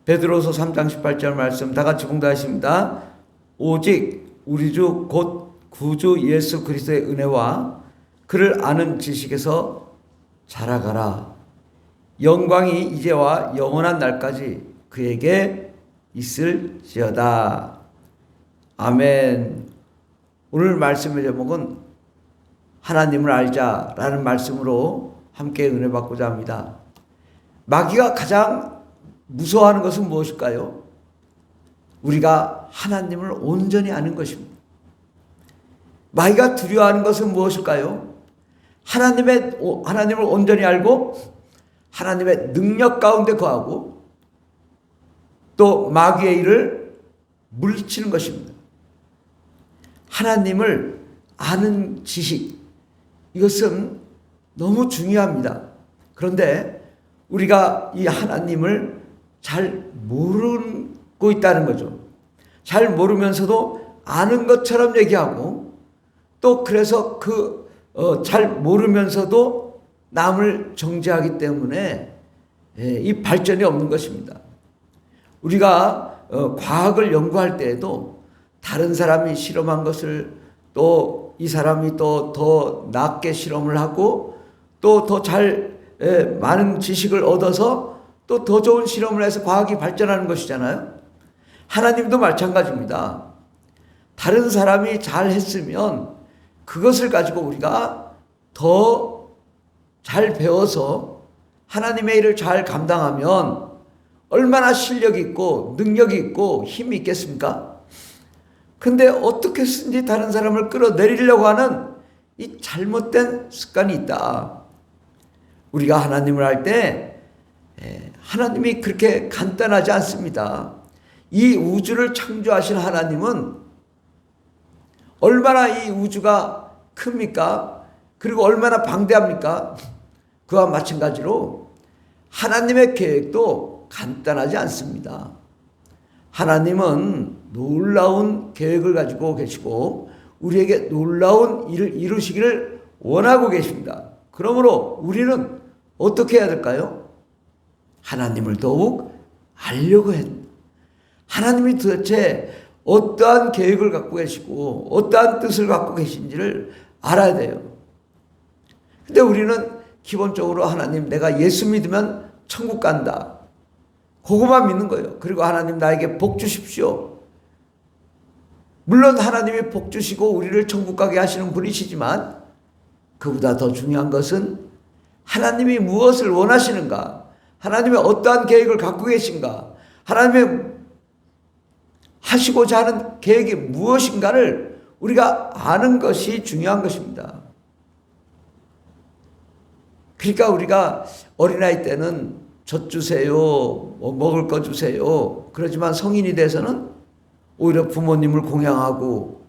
베드로서 3장 18절 말씀 다 같이 봉독하십니다. 오직 우리 주 곧 구주 예수 그리스도의 은혜와 그를 아는 지식에서 자라가라. 영광이 이제와 영원한 날까지 그에게 있을지어다. 아멘. 오늘 말씀의 제목은 하나님을 알자라는 말씀으로 함께 은혜 받고자 합니다. 마귀가 가장 무서워하는 것은 무엇일까요? 우리가 하나님을 온전히 아는 것입니다. 마귀가 두려워하는 것은 무엇일까요? 하나님을 온전히 알고 하나님의 능력 가운데 거하고 또 마귀의 일을 물리치는 것입니다. 하나님을 아는 지식, 이것은 너무 중요합니다. 그런데 우리가 이 하나님을 잘 모르고 있다는 거죠. 잘 모르면서도 아는 것처럼 얘기하고 또 그래서 잘 모르면서도 남을 정죄하기 때문에 이 발전이 없는 것입니다. 우리가 과학을 연구할 때에도 다른 사람이 실험한 것을 또 이 사람이 또 더 낫게 실험을 하고 또 더 많은 지식을 얻어서 또 더 좋은 실험을 해서 과학이 발전하는 것이잖아요. 하나님도 마찬가지입니다. 다른 사람이 잘 했으면 그것을 가지고 우리가 더 잘 배워서 하나님의 일을 잘 감당하면 얼마나 실력이 있고 능력이 있고 힘이 있겠습니까? 근데 어떻게든지 다른 사람을 끌어내리려고 하는 이 잘못된 습관이 있다. 우리가 하나님을 할 때 하나님이 그렇게 간단하지 않습니다. 이 우주를 창조하신 하나님은 얼마나 이 우주가 큽니까? 그리고 얼마나 방대합니까? 그와 마찬가지로 하나님의 계획도 간단하지 않습니다. 하나님은 놀라운 계획을 가지고 계시고 우리에게 놀라운 일을 이루시기를 원하고 계십니다. 그러므로 우리는 어떻게 해야 될까요? 하나님을 더욱 알려고 해야 됩니다. 하나님이 도대체 어떠한 계획을 갖고 계시고 어떠한 뜻을 갖고 계신지를 알아야 돼요. 근데 우리는 기본적으로 하나님, 내가 예수 믿으면 천국 간다. 그것만 믿는 거예요. 그리고 하나님 나에게 복 주십시오. 물론 하나님이 복 주시고 우리를 천국 가게 하시는 분이시지만 그보다 더 중요한 것은 하나님이 무엇을 원하시는가? 하나님의 어떠한 계획을 갖고 계신가? 하나님의 하시고자 하는 계획이 무엇인가를 우리가 아는 것이 중요한 것입니다. 그러니까 우리가 어린아이 때는 젖 주세요, 먹을 거 주세요. 그러지만 성인이 돼서는 오히려 부모님을 공양하고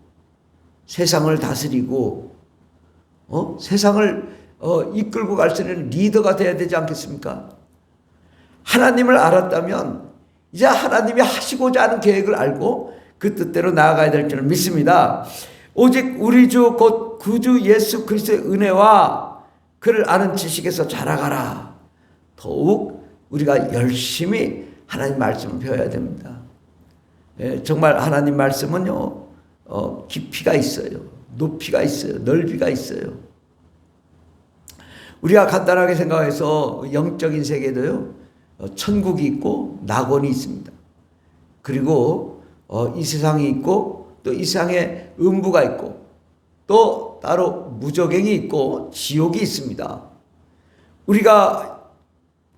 세상을 다스리고 세상을 이끌고 갈 수 있는 리더가 돼야 되지 않겠습니까? 하나님을 알았다면 이제 하나님이 하시고자 하는 계획을 알고 그 뜻대로 나아가야 될 줄을 믿습니다. 오직 우리 주 곧 구주 예수 그리스도의 은혜와 그를 아는 지식에서 자라가라. 더욱 우리가 열심히 하나님 말씀을 배워야 됩니다. 정말 하나님 말씀은요, 깊이가 있어요. 높이가 있어요. 넓이가 있어요. 우리가 간단하게 생각해서 영적인 세계도요, 천국이 있고 낙원이 있습니다. 그리고 이 세상이 있고 또 이 세상에 음부가 있고 또 따로 무저갱이 있고 지옥이 있습니다. 우리가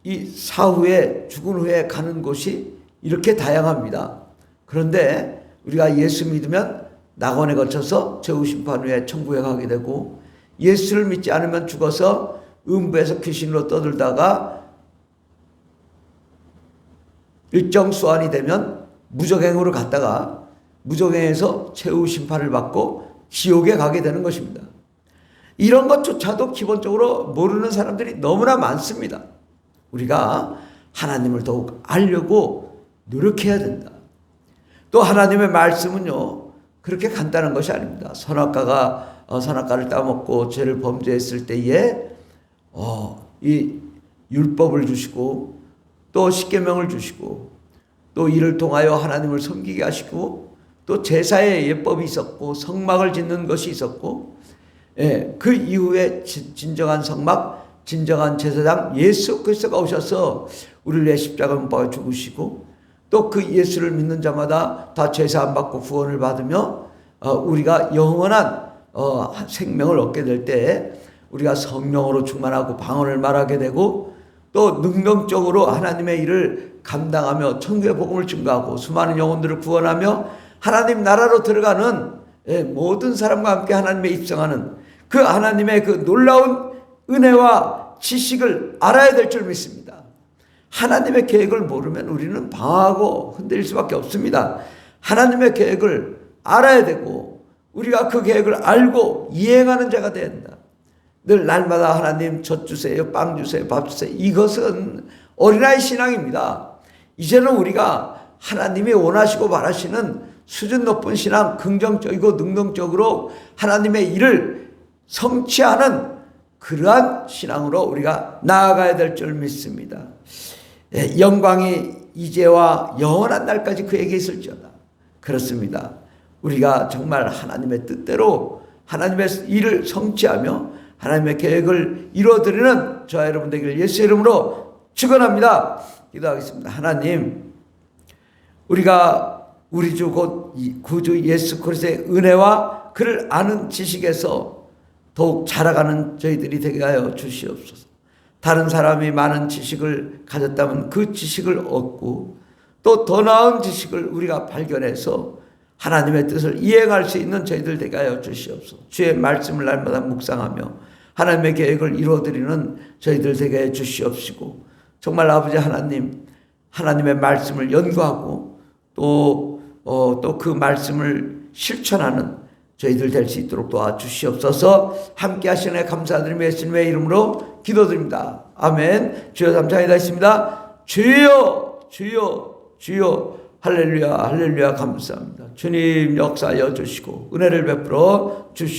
이 사후에 죽은 후에 가는 곳이 이렇게 다양합니다. 그런데 우리가 예수 믿으면 낙원에 거쳐서 최후심판 후에 천국에 가게 되고 예수를 믿지 않으면 죽어서 음부에서 귀신으로 떠들다가 일정 수환이 되면 무저갱으로 갔다가 무저갱에서 최후심판을 받고 지옥에 가게 되는 것입니다. 이런 것조차도 기본적으로 모르는 사람들이 너무나 많습니다. 우리가 하나님을 더욱 알려고 노력해야 된다. 또 하나님의 말씀은요, 그렇게 간단한 것이 아닙니다. 선악과가 선악과를 따먹고 죄를 범죄했을 때에 이 율법을 주시고 또 십계명을 주시고 또 이를 통하여 하나님을 섬기게 하시고 또 제사의 예법이 있었고 성막을 짓는 것이 있었고 그 이후에 진정한 성막, 진정한 제사장 예수 그리스도가 오셔서 우리를 위해 십자가 못 박아 죽으시고 또 그 예수를 믿는 자마다 다 죄 사함 받고 구원을 받으며 우리가 영원한 생명을 얻게 될 때 우리가 성령으로 충만하고 방언을 말하게 되고 또 능력적으로 하나님의 일을 감당하며 천국의 복음을 증거하고 수많은 영혼들을 구원하며 하나님 나라로 들어가는 모든 사람과 함께 하나님의 입성하는 그 하나님의 그 놀라운 은혜와 지식을 알아야 될 줄 믿습니다. 하나님의 계획을 모르면 우리는 방황하고 흔들릴 수밖에 없습니다. 하나님의 계획을 알아야 되고 우리가 그 계획을 알고 이행하는 자가 된다. 늘 날마다 하나님 젖 주세요, 빵 주세요, 밥 주세요. 이것은 어린아이 신앙입니다. 이제는 우리가 하나님이 원하시고 바라시는 수준 높은 신앙, 긍정적이고 능동적으로 하나님의 일을 성취하는 그러한 신앙으로 우리가 나아가야 될 줄 믿습니다. 영광이 이제와 영원한 날까지 그에게 있을지어다. 그렇습니다. 우리가 정말 하나님의 뜻대로 하나님의 일을 성취하며 하나님의 계획을 이루어드리는 저와 여러분 되기를 예수 이름으로 축원합니다. 기도하겠습니다. 하나님, 우리가 우리 주 곧 구주 예수 그리스도의 은혜와 그를 아는 지식에서 더욱 자라가는 저희들이 되게 하여 주시옵소서. 다른 사람이 많은 지식을 가졌다면 그 지식을 얻고 또 더 나은 지식을 우리가 발견해서 하나님의 뜻을 이행할 수 있는 저희들 되게 하여 주시옵소서. 주의 말씀을 날마다 묵상하며 하나님의 계획을 이루어드리는 저희들 되게 해 주시옵시고 정말 아버지 하나님, 하나님의 말씀을 연구하고 또 그 말씀을 실천하는 저희들 될 수 있도록 도와주시옵소서. 함께 하시네 감사드리며 예수님의 이름으로 기도드립니다. 아멘. 주여 감사합니다. 있습니다. 주여 주여 주여 할렐루야 할렐루야 감사합니다. 주님 역사하여 주시고 은혜를 베풀어 주시옵소서.